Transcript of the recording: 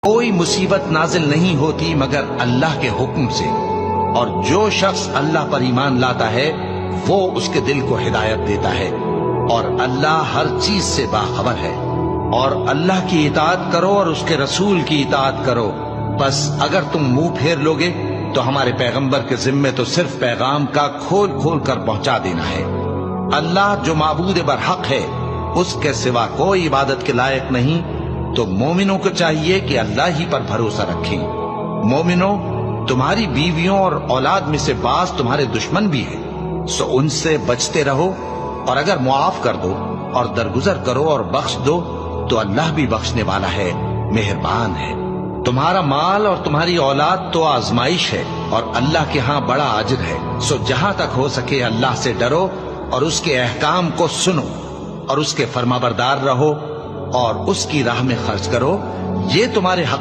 کوئی مصیبت نازل نہیں ہوتی مگر اللہ کے حکم سے، اور جو شخص اللہ پر ایمان لاتا ہے وہ اس کے دل کو ہدایت دیتا ہے، اور اللہ ہر چیز سے باخبر ہے۔ اور اللہ کی اطاعت کرو اور اس کے رسول کی اطاعت کرو، بس اگر تم منہ پھیر لوگے تو ہمارے پیغمبر کے ذمے تو صرف پیغام کا کھول کھول کر پہنچا دینا ہے۔ اللہ جو معبود برحق ہے، اس کے سوا کوئی عبادت کے لائق نہیں، تو مومنوں کو چاہیے کہ اللہ ہی پر بھروسہ رکھیں۔ مومنوں، تمہاری بیویوں اور اولاد میں سے بعض تمہارے دشمن بھی ہیں، سو ان سے بچتے رہو، اور اگر معاف کر دو اور درگزر کرو اور بخش دو تو اللہ بھی بخشنے والا ہے، مہربان ہے۔ تمہارا مال اور تمہاری اولاد تو آزمائش ہے، اور اللہ کے ہاں بڑا اجر ہے، سو جہاں تک ہو سکے اللہ سے ڈرو اور اس کے احکام کو سنو اور اس کے فرمانبردار رہو اور اس کی راہ میں خرچ کرو، یہ تمہارے حق